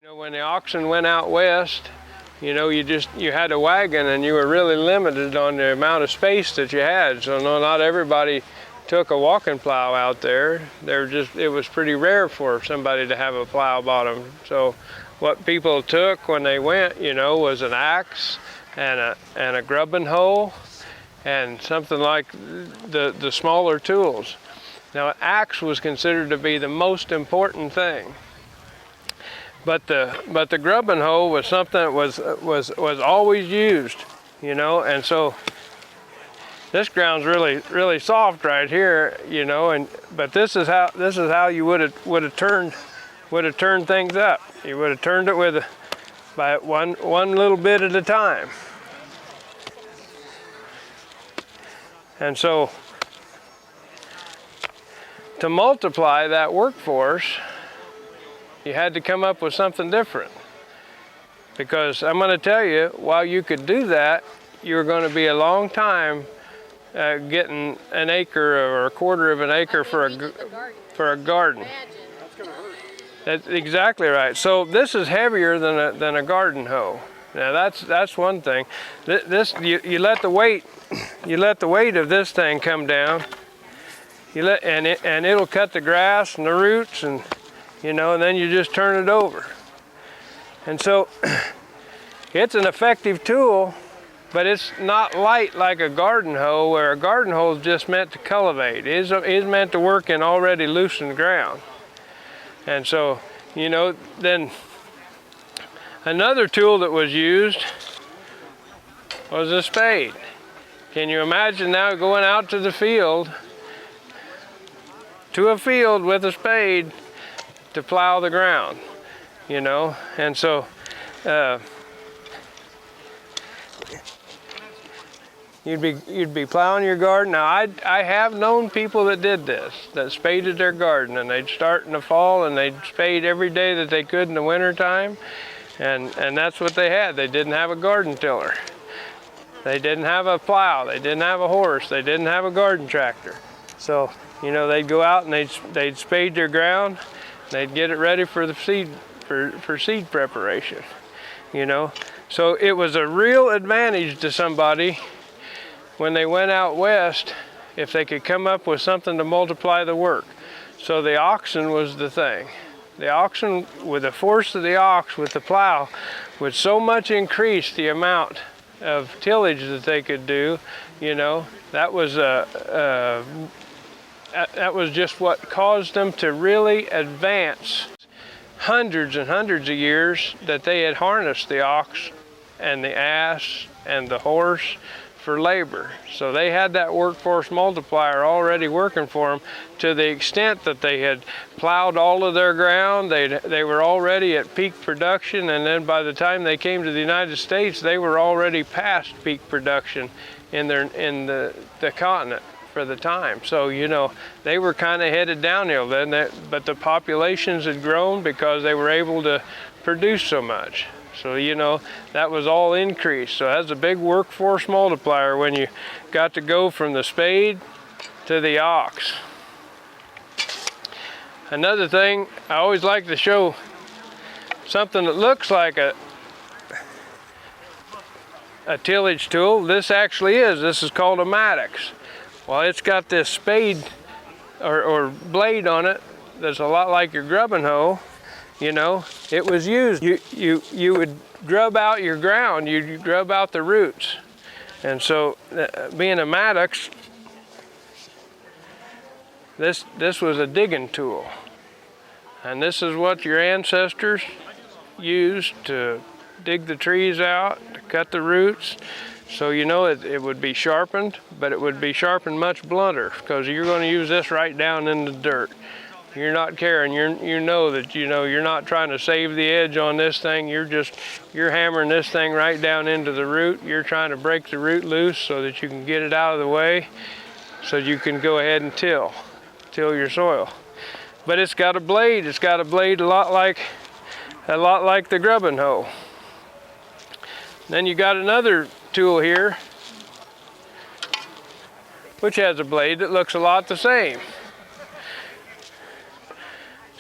You know, when the oxen went out west, you know, you had a wagon and you were really limited on the amount of space that you had. So no, not everybody took a walking plow out there. It was pretty rare for somebody to have a plow bottom. So what people took when they went, you know, was an axe and a grubbing hoe and something like the smaller tools. Now, an axe was considered to be the most important thing. But the grubbing hoe was something that was always used, you know, and so this ground's really soft right here, you know, but this is how you would have turned things up. You would have turned it by one little bit at a time. And so to multiply that workforce, you had to come up with something different. Because I'm going to tell you, while you could do that, you're going to be a long time getting an acre or a quarter of an acre for a garden. That's going to hurt. That's exactly right. So this is heavier than a garden hoe. Now that's one thing. You let the weight of this thing come down. And it'll cut the grass and the roots and, you know, and then you just turn it over. And so it's an effective tool, but it's not light like a garden hoe, where a garden hoe is just meant to cultivate. It is meant to work in already loosened ground. And so, you know, then another tool that was used was a spade. Can you imagine now going out to the field, with a spade to plow the ground, you know? And so you'd be plowing your garden. Now I have known people that did this, that spaded their garden, and they'd start in the fall and they'd spade every day that they could in the winter time, and that's what they had. They didn't have a garden tiller. They didn't have a plow. They didn't have a horse. They didn't have a garden tractor. So, you know, they'd go out and they'd spade their ground. They'd get it ready for the seed, for seed preparation, you know. So it was a real advantage to somebody when they went out west if they could come up with something to multiply the work. So the oxen was the thing. The oxen, with the force of the ox with the plow, would so much increase the amount of tillage that they could do, you know. That was just what caused them to really advance. Hundreds and hundreds of years that they had harnessed the ox and the ass and the horse for labor. So they had that workforce multiplier already working for them, to the extent that they had plowed all of their ground. They were already at peak production, and then by the time they came to the United States, they were already past peak production in the continent for the time. So, you know, they were kind of headed downhill then, but the populations had grown because they were able to produce so much. So, you know, that was all increased. So that's a big workforce multiplier when you got to go from the spade to the ox. Another thing, I always like to show something that looks like a tillage tool. This is called a mattox. Well, it's got this spade or blade on it that's a lot like your grubbing hoe. You know, it was used. You would grub out your ground. You'd grub out the roots. And so, being a mattox, this was a digging tool. And this is what your ancestors used to dig the trees out, to cut the roots. So, you know, it would be sharpened, but it would be sharpened much blunter, because you're going to use this right down in the dirt. You're not caring. You know that, you know, you're not trying to save the edge on this thing. You're hammering this thing right down into the root. You're trying to break the root loose so that you can get it out of the way, so you can go ahead and till your soil. But it's got a blade. It's got a blade a lot like the grubbing hoe. Then you got another tool here, which has a blade that looks a lot the same.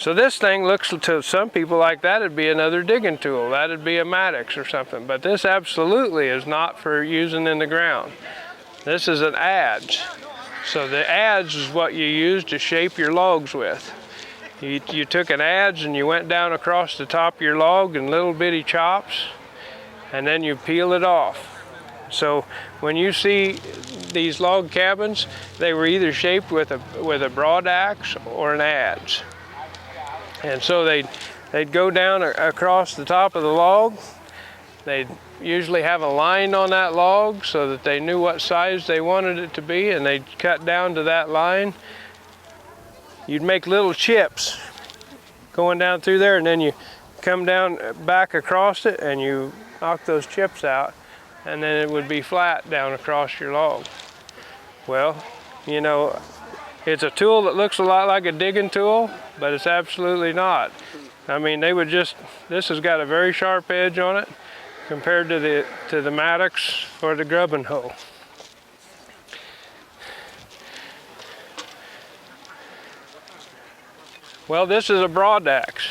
So this thing looks to some people like that'd be another digging tool. That'd be a mattox or something. But this absolutely is not for using in the ground. This is an adze. So the adze is what you use to shape your logs with. You took an adze and you went down across the top of your log in little bitty chops, and then you peel it off. So when you see these log cabins, they were either shaped with a broad axe or an adze. And so they'd go down across the top of the log. They'd usually have a line on that log so that they knew what size they wanted it to be, and they'd cut down to that line. You'd make little chips going down through there, and then you come down back across it and you knock those chips out, and then it would be flat down across your log. Well, you know, it's a tool that looks a lot like a digging tool, but it's absolutely not. I mean, this has got a very sharp edge on it compared to the mattox or the grubbing hoe. Well, this is a broad axe.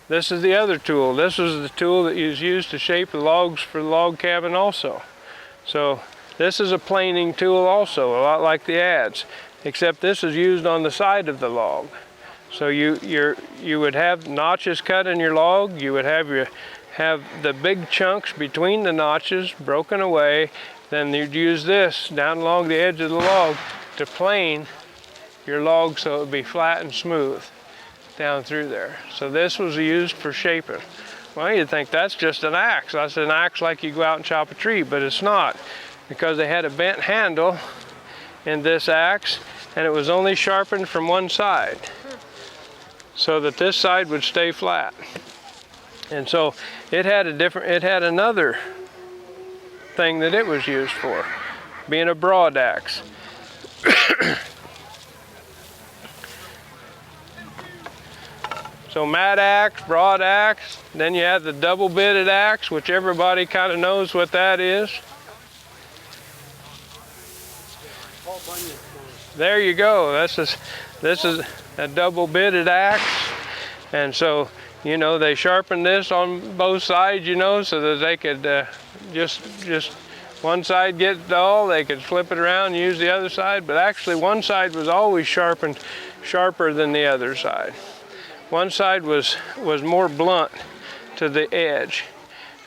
This is the other tool. This is the tool that is used to shape the logs for the log cabin also. So this is a planing tool also, a lot like the adze, except this is used on the side of the log. So you would have notches cut in your log. You would have the big chunks between the notches broken away. Then you'd use this down along the edge of the log to plane your log so it would be flat and smooth down through there. So this was used for shaping. Well, you'd think that's just an axe. That's an axe like you go out and chop a tree, but it's not, because they had a bent handle in this axe, and it was only sharpened from one side so that this side would stay flat. And so it had another thing that it was used for, being a broad axe. So mat axe, broad axe, then you have the double bitted axe, which everybody kind of knows what that is. There you go. This is a double bitted axe, and so you know they sharpened this on both sides, you know, so that they could just one side get dull, they could flip it around and use the other side. But actually, one side was always sharper than the other side. One side was more blunt to the edge,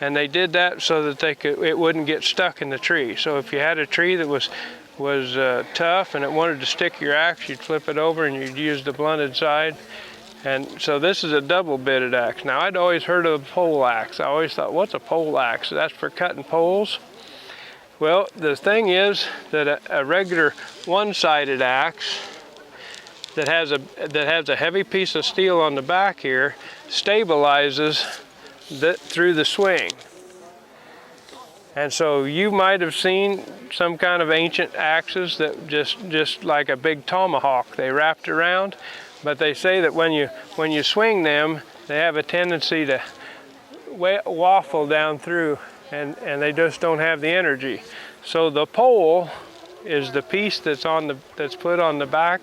and they did that so that it wouldn't get stuck in the tree. So if you had a tree that was tough and it wanted to stick your axe, you'd flip it over and you'd use the blunted side. And so this is a double bitted axe. Now, I'd always heard of a pole axe. I always thought, what's a pole axe? That's for cutting poles. Well, the thing is that a regular one-sided axe that has a heavy piece of steel on the back here stabilizes through the swing. And so you might have seen some kind of ancient axes that just like a big tomahawk they wrapped around, but they say that when you swing them, they have a tendency to waffle down through, and they just don't have the energy. So the pole is the piece that's put on the back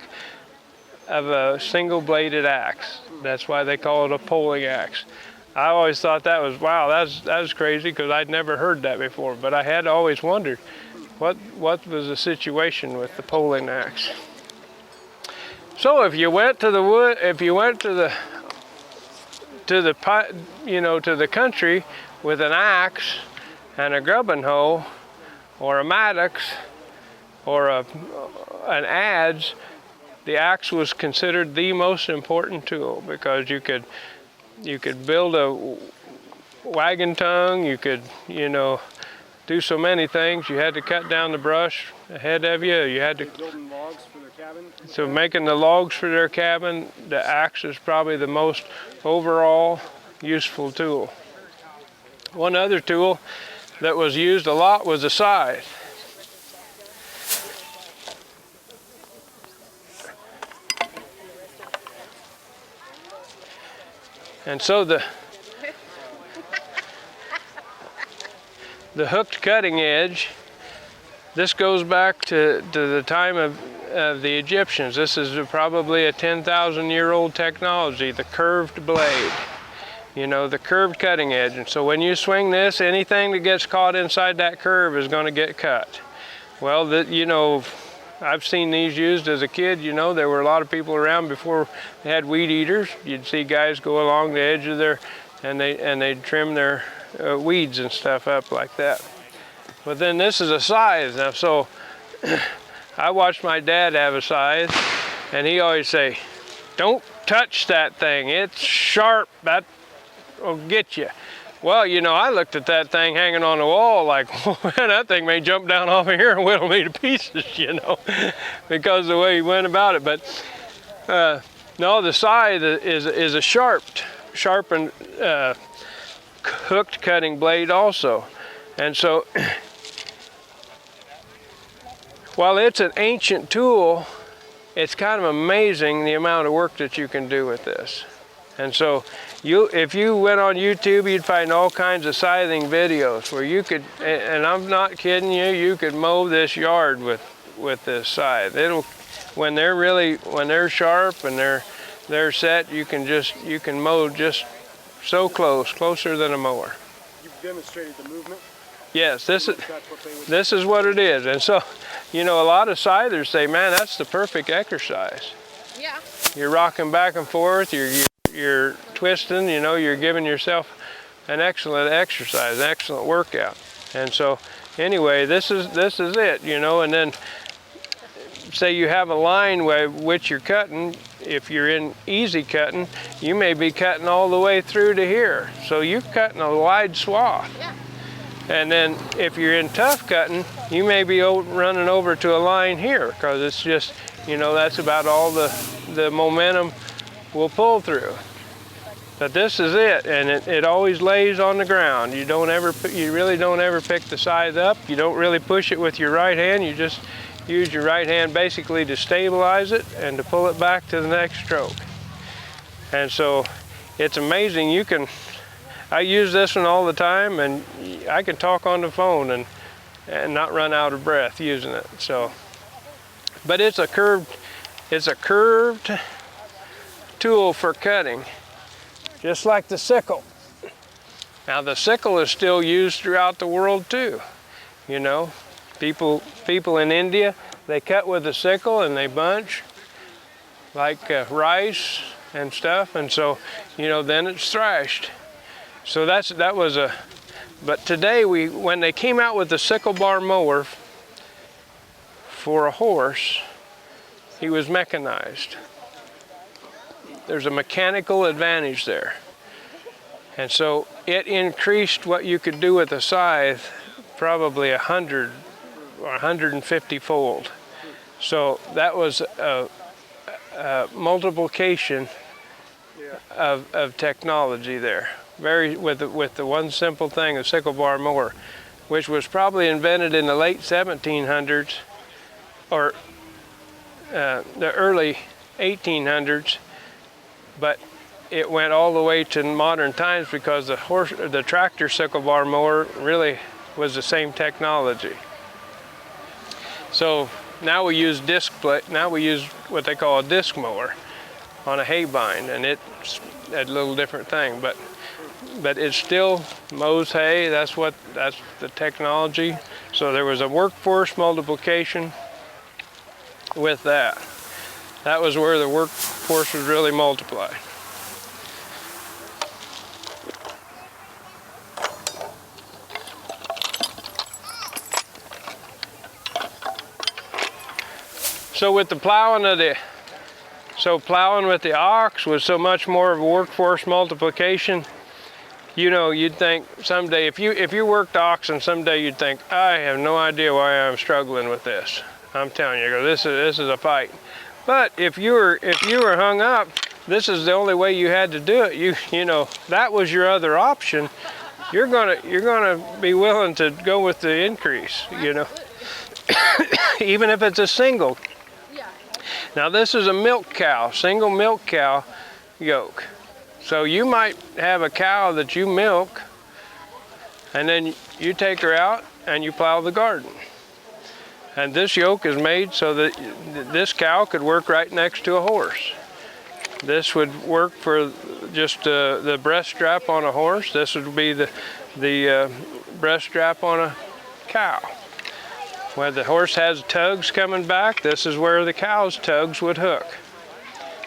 of a single-bladed axe. That's why they call it a poling axe. I always thought that was, wow, that was crazy, because I'd never heard that before. But I had always wondered what was the situation with the poling axe. So if you went to the country with an axe and a grubbing hoe, or a mattox, or an adze, the axe was considered the most important tool, because you could build a wagon tongue, you could, do so many things. You had to cut down the brush ahead of you. You had to building logs for their cabin. So making the logs for their cabin, the axe is probably the most overall useful tool. One other tool that was used a lot was a scythe. And so the hooked cutting edge, this goes back to the time of the Egyptians. This is probably a 10,000-year-old technology, the curved blade. You know, the curved cutting edge. And so when you swing this, anything that gets caught inside that curve is going to get cut. Well, you know, I've seen these used as a kid. You know, there were a lot of people around before they had weed eaters. You'd see guys go along the edge of their, and they'd trim their weeds and stuff up like that. But then this is a scythe. Now, so I watched my dad have a scythe, and he always say, "Don't touch that thing. It's sharp. That will get you." Well, you know, I looked at that thing hanging on the wall like, oh, man, that thing may jump down off of here and whittle me to pieces, you know, because of the way he went about it. But no, the scythe is a sharpened, hooked cutting blade also. And so, while it's an ancient tool, it's kind of amazing the amount of work that you can do with this. And so, if you went on YouTube, you'd find all kinds of scything videos where you could, and I'm not kidding you, you could mow this yard with this scythe. When they're sharp and they're set, you can mow just so closer than a mower. You've demonstrated the movement? Yes, this is what it is. And so, you know, a lot of scythers say, man, that's the perfect exercise. Yeah. You're rocking back and forth, you're twisting, you know, you're giving yourself an excellent exercise, an excellent workout. And so anyway, this is it, you know. And then say you have a line which you're cutting. If you're in easy cutting, you may be cutting all the way through to here. So you're cutting a wide swath. Yeah. And then if you're in tough cutting, you may be running over to a line here, because it's just, you know, that's about all the momentum will pull through. But this is it, and it always lays on the ground. You really don't ever pick the scythe up. You don't really push it with your right hand. You just use your right hand basically to stabilize it and to pull it back to the next stroke. And so it's amazing. I use this one all the time, and I can talk on the phone and not run out of breath using it. So, but it's a curved tool for cutting, just like the sickle. Now the sickle is still used throughout the world too. You know, people in India, they cut with a sickle and they bunch like rice and stuff, and so, you know, then it's thrashed. So but today when they came out with the sickle bar mower for a horse, he was mechanized. There's a mechanical advantage there. And so it increased what you could do with a scythe probably 100 or 150 fold. So that was a multiplication of technology there. With the one simple thing, a sickle bar mower, which was probably invented in the late 1700s or the early 1800s, but it went all the way to modern times because the tractor sickle bar mower really was the same technology. So now we use what they call a disc mower on a hay bind, and it's a little different thing, but it still mows hay. That's the technology. So there was a workforce multiplication with that. That was where the workforce was really multiplied. So with the plowing with the ox was so much more of a workforce multiplication. You know, you'd think someday, if you worked oxen, someday you'd think, I have no idea why I'm struggling with this. I'm telling you, this is a fight. But if you were hung up, this is the only way you had to do it. You know, that was your other option. You're gonna be willing to go with the increase, you know, even if it's a single. Yeah. Now this is a milk cow, single milk cow yoke. So you might have a cow that you milk, and then you take her out and you plow the garden. And this yoke is made so that this cow could work right next to a horse. This would work for just the breast strap on a horse. This would be the breast strap on a cow. Where the horse has tugs coming back, this is where the cow's tugs would hook.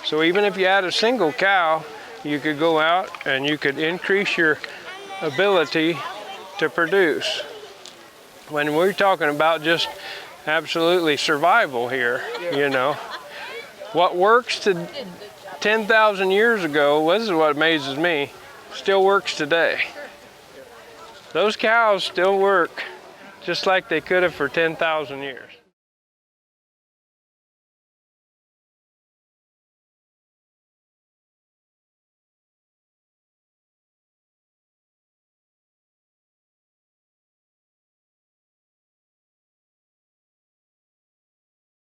So even if you had a single cow, you could go out and you could increase your ability to produce. When we're talking about just absolutely survival here, you know. What works to 10,000 years ago, this is what amazes me, still works today. Those cows still work just like they could have for 10,000 years.